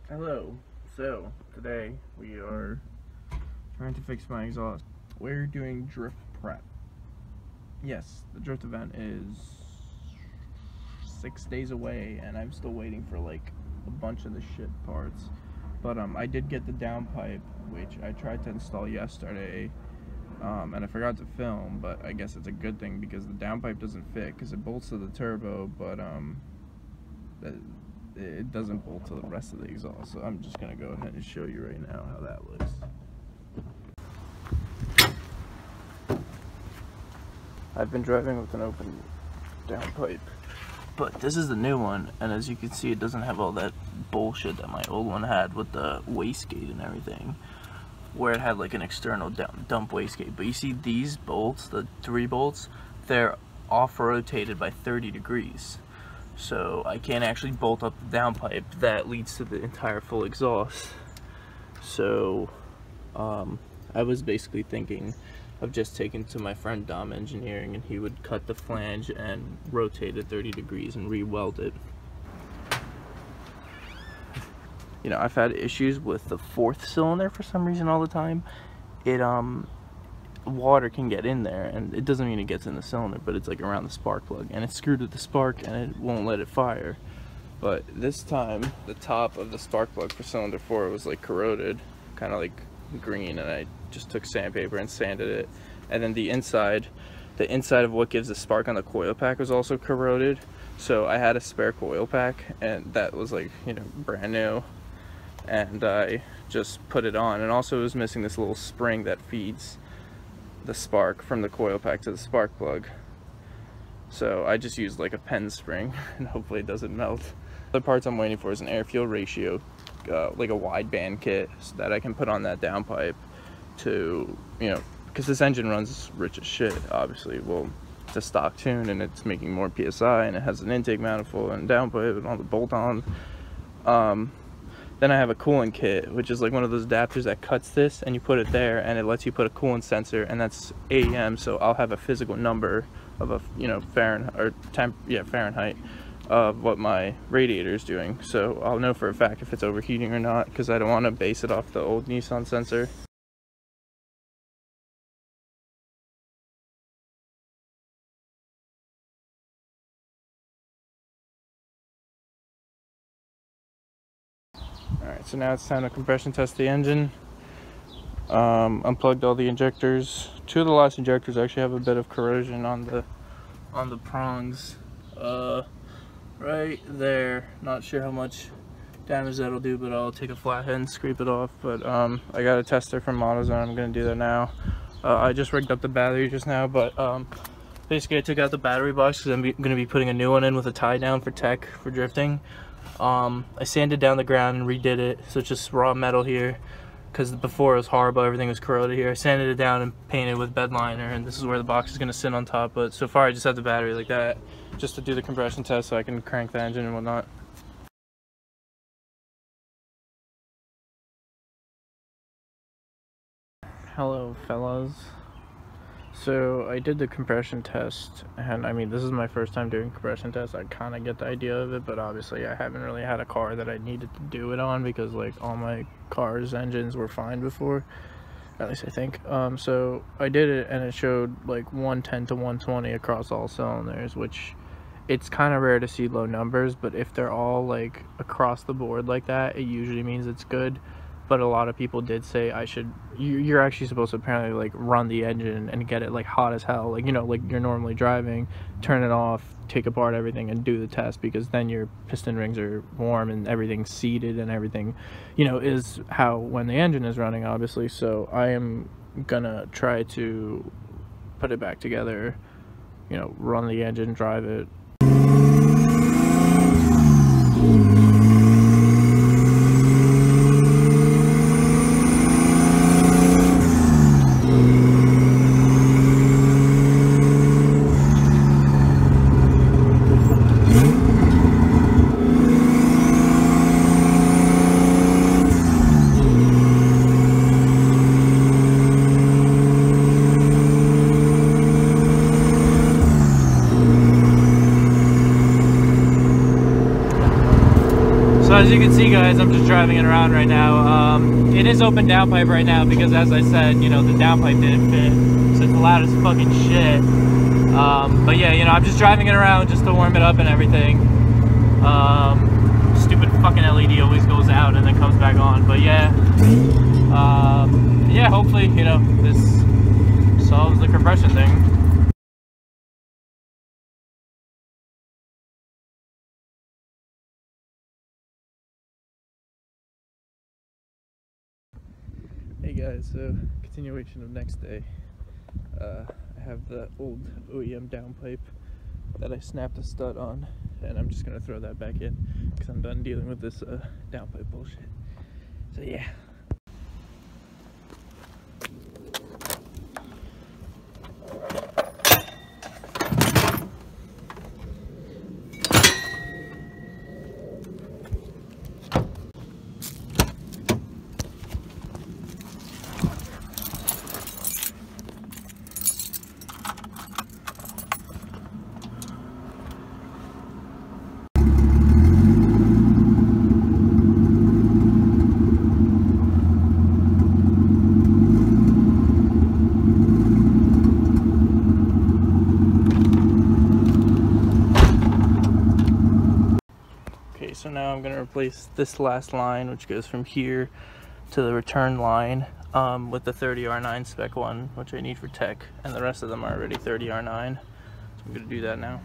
Hello. So today we are trying to fix my exhaust. We're doing drift prep. Yes, the drift event is 6 days away and I'm still waiting for like a bunch of the shit parts. But I did get the downpipe, which I tried to install yesterday, and I forgot to film, but I guess it's a good thing because the downpipe doesn't fit because it bolts to the turbo, but it doesn't bolt to the rest of the exhaust. So I'm just gonna go ahead and show you right now how that looks. I've been driving with an open downpipe, but this is the new one, and as you can see, it doesn't have all that bullshit that my old one had with the wastegate and everything, where it had like an external dump wastegate. But you see these bolts, the 3 bolts, they're off rotated by 30 degrees. So I can't actually bolt up the downpipe that leads to the entire full exhaust. So I was basically thinking of just taking to my friend Dom Engineering, and he would cut the flange and rotate it 30 degrees and re-weld it. You know, I've had issues with the 4th cylinder for some reason all the time. Water can get in there, and it doesn't mean it gets in the cylinder, but it's like around the spark plug, and it's screwed with the spark and it won't let it fire. But this time the top of the spark plug for cylinder 4 was like corroded, kind of like green, and I just took sandpaper and sanded it. And then the inside of what gives the spark on the coil pack was also corroded, so I had a spare coil pack, and that was like, you know, brand new, and I just put it on. And also it was missing this little spring that feeds the spark from the coil pack to the spark plug, so I just used like a pen spring and hopefully it doesn't melt. The parts I'm waiting for is an air fuel ratio, like a wideband kit, so that I can put on that downpipe to, you know, because this engine runs rich as shit, obviously. Well, it's a stock tune and it's making more PSI, and it has an intake manifold and downpipe and all the bolt-ons. Then I have a coolant kit, which is like one of those adapters that cuts this, and you put it there, and it lets you put a coolant sensor, and that's AEM, so I'll have a physical number of a, you know, Fahrenheit of what my radiator is doing. So I'll know for a fact if it's overheating or not, because I don't want to base it off the old Nissan sensor. Alright, so now it's time to compression test the engine. Unplugged all the injectors. 2 of the last injectors actually have a bit of corrosion on the prongs. Right there. Not sure how much damage that'll do, but I'll take a flathead and scrape it off. But I got a tester from AutoZone. I'm gonna do that now. I just rigged up the battery just now, but basically I took out the battery box because I'm gonna be putting a new one in with a tie down for tech for drifting. I sanded down the ground and redid it, so it's just raw metal here, because before it was horrible, everything was corroded here. I sanded it down and painted with bed liner, and this is where the box is going to sit on top. But so far I just have the battery like that, just to do the compression test so I can crank the engine and whatnot. Hello fellas. So I did the compression test, and I mean, this is my first time doing compression tests. I kind of get the idea of it, but obviously I haven't really had a car that I needed to do it on, because like all my car's engines were fine before, at least I think. So I did it, and it showed like 110 to 120 across all cylinders, which it's kind of rare to see low numbers, but if they're all like across the board like that, it usually means it's good. But a lot of people did say you're actually supposed to apparently like run the engine and get it like hot as hell, like, you know, like you're normally driving, turn it off, take apart everything and do the test, because then your piston rings are warm and everything's seated and everything, you know, is how when the engine is running, obviously. So I am gonna try to put it back together, you know, run the engine, drive it. as you can see, guys, I'm just driving it around right now. It is open downpipe right now because, as I said, you know, the downpipe didn't fit, so it's loud as fucking shit. But yeah, you know, I'm just driving it around just to warm it up and everything. Stupid fucking LED always goes out and then comes back on. But yeah, yeah, hopefully, you know, this solves the compression thing. Hey guys, so continuation of next day. I have the old OEM downpipe that I snapped a stud on, and I'm just gonna throw that back in because I'm done dealing with this downpipe bullshit. So yeah. So now I'm going to replace this last line, which goes from here to the return line, with the 30R9 spec one, which I need for tech, and the rest of them are already 30R9. So I'm going to do that now.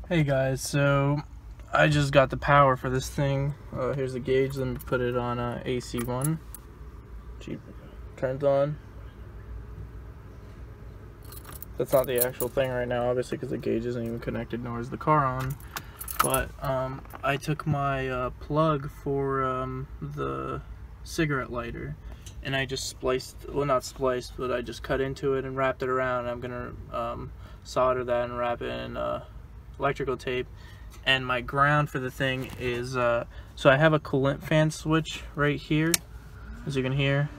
Hey guys, so I just got the power for this thing. Here's the gauge. Let me put it on AC1. Turns on. That's not the actual thing right now, obviously, because the gauge isn't even connected, nor is the car on. But I took my plug for the cigarette lighter, and I just spliced, well, not spliced, but I just cut into it and wrapped it around. I'm gonna solder that and wrap it in electrical tape. And my ground for the thing is, so I have a coolant fan switch right here, as you can hear,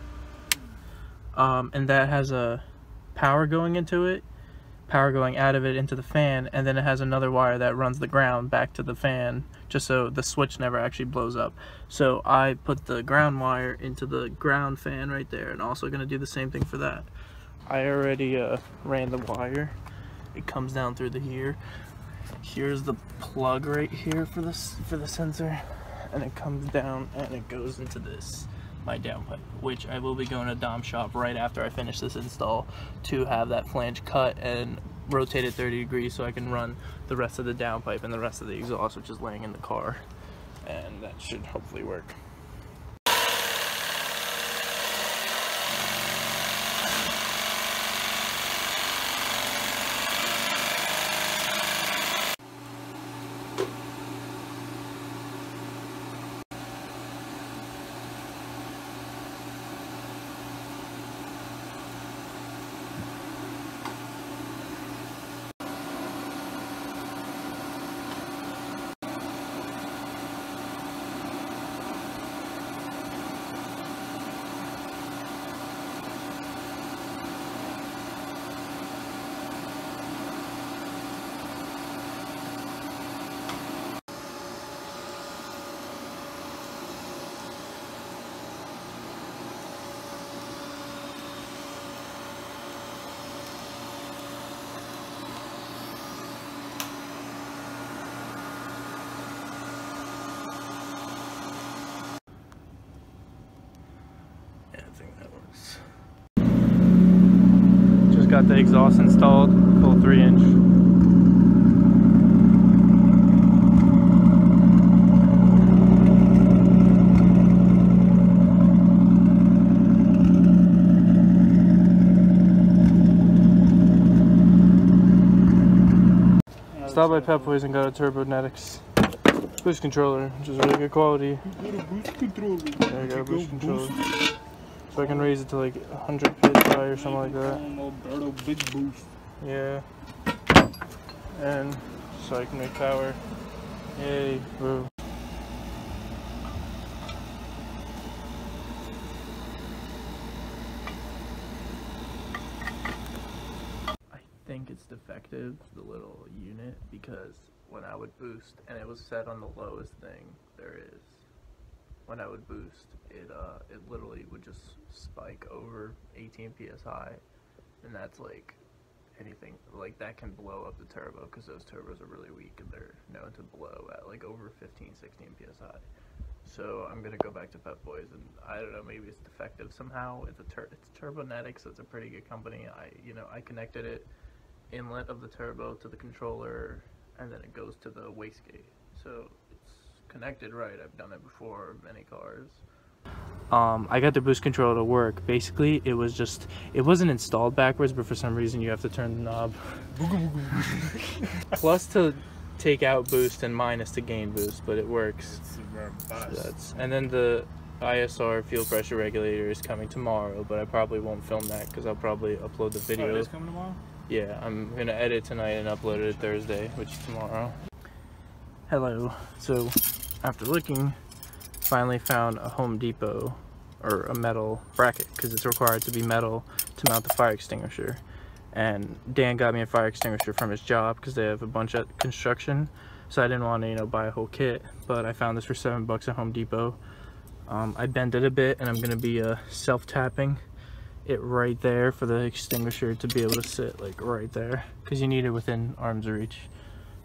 and that has a power going into it, power going out of it into the fan, and then it has another wire that runs the ground back to the fan, just so the switch never actually blows up. So I put the ground wire into the ground fan right there, and also going to do the same thing for that. I already ran the wire. It comes down through here. Here's the plug right here for the sensor, and it comes down and it goes into this, my downpipe, which I will be going to Dom shop right after I finish this install to have that flange cut and rotated 30 degrees so I can run the rest of the downpipe and the rest of the exhaust, which is laying in the car, and that should hopefully work. Just got the exhaust installed, full 3-inch. Stop by Pep Boys and got a Turbonetics boost controller, which is really good quality. You got a boost controller. Yeah, I got a boost controller. So I can raise it to like 100 psi or something like that. Alberto big boost. Yeah. And so I can make power. Yay. Woo. it's defective, the little unit, because when I would boost, and it was set on the lowest thing there is, when I would boost, it literally would just spike over 18 psi, and that's like anything like that can blow up the turbo, because those turbos are really weak and they're known to blow at like over 15-16 psi. So I'm gonna go back to Pep Boys, and I don't know, maybe it's defective somehow. It's Turbonetic, so it's a pretty good company. I connected it inlet of the turbo to the controller, and then it goes to the wastegate, so it's connected right. I've done it before, many cars. I got the boost controller to work. Basically, it wasn't installed backwards, but for some reason you have to turn the knob plus to take out boost and minus to gain boost, but it works. So and then the ISR fuel pressure regulator is coming tomorrow, but I probably won't film that because I'll probably upload the video. Oh, it is coming tomorrow? Yeah, I'm gonna edit tonight and upload it Thursday, which is tomorrow. Hello. So after looking, finally found a Home Depot, or a metal bracket, because it's required to be metal to mount the fire extinguisher. And Dan got me a fire extinguisher from his job because they have a bunch at construction, so I didn't want to buy a whole kit, but I found this for $7 at Home Depot. I bent it a bit, and I'm going to be self-tapping it right there for the extinguisher to be able to sit like right there, because you need it within arm's reach.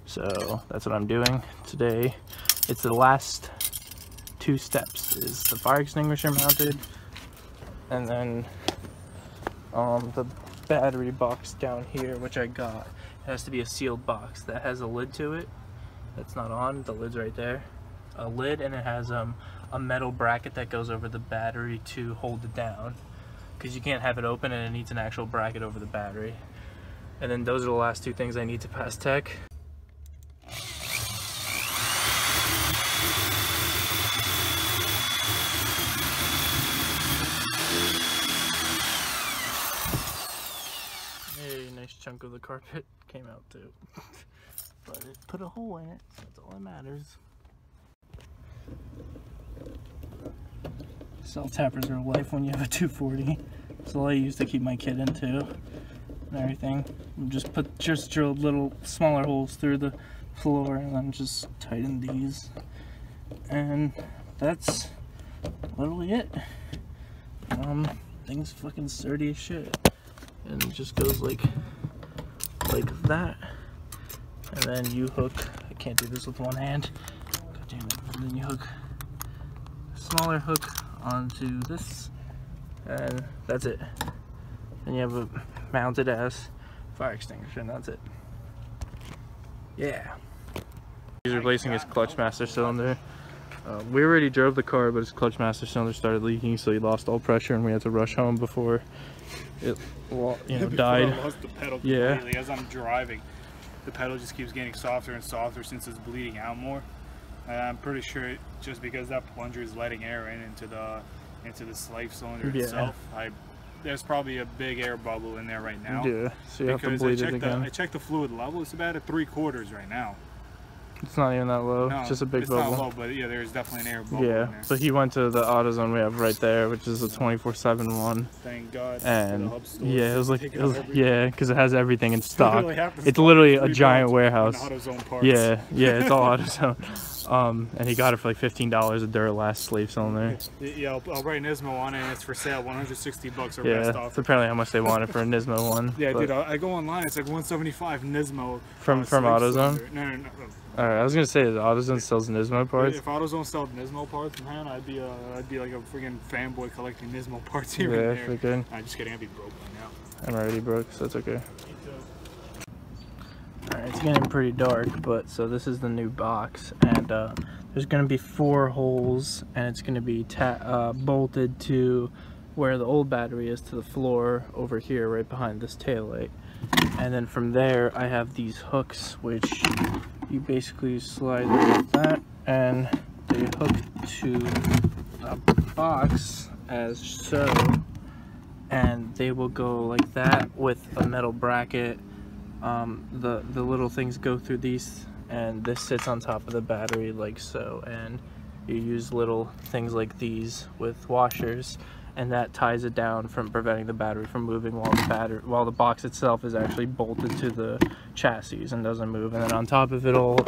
So that's what I'm doing today. It's the last 2 steps, is the fire extinguisher mounted, and then the battery box down here, which I got. It has to be a sealed box that has a lid to it that's not on. The lid's right there, a lid, and it has a metal bracket that goes over the battery to hold it down, because you can't have it open, and it needs an actual bracket over the battery. And then those are the last 2 things I need to pass tech. Nice chunk of the carpet came out too, but it put a hole in it, so that's all that matters. Cell tappers are life when you have a 240. That's all I use to keep my kit into and everything. Just drilled little smaller holes through the floor, and then just tighten these, and that's literally it. Thing's fucking sturdy as shit. And it just goes like that, and then you hook, I can't do this with one hand, god damn it, and then you hook a smaller hook onto this, and that's it. Then you have a mounted ass fire extinguisher, and that's it. Yeah. He's replacing his clutch master cylinder. We already drove the car, but his clutch master cylinder started leaking, so he lost all pressure, and we had to rush home before it died. I lost the pedal yeah. completely. As I'm driving, the pedal just keeps getting softer and softer since it's bleeding out more. And I'm pretty sure just because that plunger is letting air into the slave cylinder itself. There's probably a big air bubble in there right now. Yeah, so you have to bleed it again. I checked the fluid level. It's about at 3/4 right now. It's not even that low. No, it's just a big bubble. It's not low, but yeah, there's definitely an air bubble in there. But he went to the AutoZone we have right there, which is a 24/7 one. Thank God. And yeah, it was because it has everything in stock. It's literally a giant warehouse. AutoZone parts. Yeah, it's all AutoZone. And he got it for like $15 a Duralast slave cylinder. Yeah, I'll write Nismo on it, and it's for sale, $160 or best offer. That's apparently how much they want it for a Nismo one. Yeah, dude, I go online, it's like $175 Nismo. From AutoZone? No. Alright, I was gonna say, AutoZone sells Nismo parts. If AutoZone sold Nismo parts, man, I'd be like a freaking fanboy collecting Nismo parts here and there. Yeah, freaking. I'm just kidding, I'd be broke by now. I'm already broke, so that's okay. Alright, it's getting pretty dark, but so this is the new box, and there's gonna be 4 holes, and it's gonna be bolted to where the old battery is, to the floor over here, right behind this taillight. And then from there, I have these hooks, which you basically slide like that, and they hook to a box as so, and they will go like that with a metal bracket. The little things go through these, and this sits on top of the battery like so, and you use little things like these with washers, and that ties it down from preventing the battery from moving while the box itself is actually bolted to the chassis and doesn't move. And then on top of it all,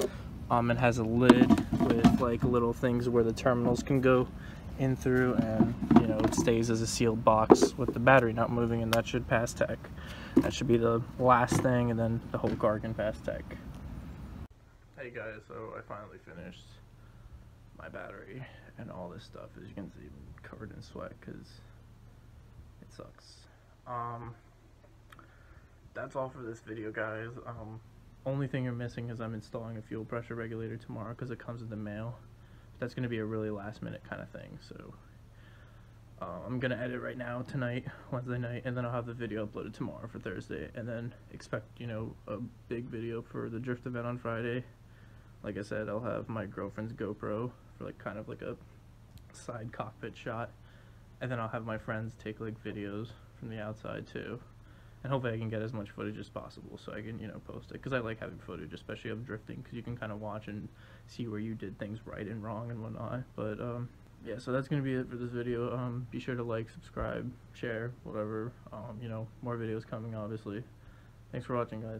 it has a lid with like little things where the terminals can go in through, and you know, it stays as a sealed box with the battery not moving, and that should pass tech. That should be the last thing, and then the whole car can pass tech. Hey guys, so I finally finished my battery and all this stuff. As you can see, I'm covered in sweat because it sucks. That's all for this video, guys. Only thing you're missing is I'm installing a fuel pressure regulator tomorrow because it comes in the mail. That's going to be a really last minute kind of thing, so I'm going to edit right now tonight, Wednesday night, and then I'll have the video uploaded tomorrow for Thursday, and then expect, you know, a big video for the drift event on Friday. Like I said, I'll have my girlfriend's GoPro for like kind of like a side cockpit shot, and then I'll have my friends take like videos from the outside too, and hopefully I can get as much footage as possible so I can, you know, post it, because I like having footage, especially of drifting, because you can kind of watch and see where you did things right and wrong and whatnot. But yeah, so that's gonna be it for this video. Be sure to like, subscribe, share, whatever. You know, more videos coming, obviously. Thanks for watching, guys.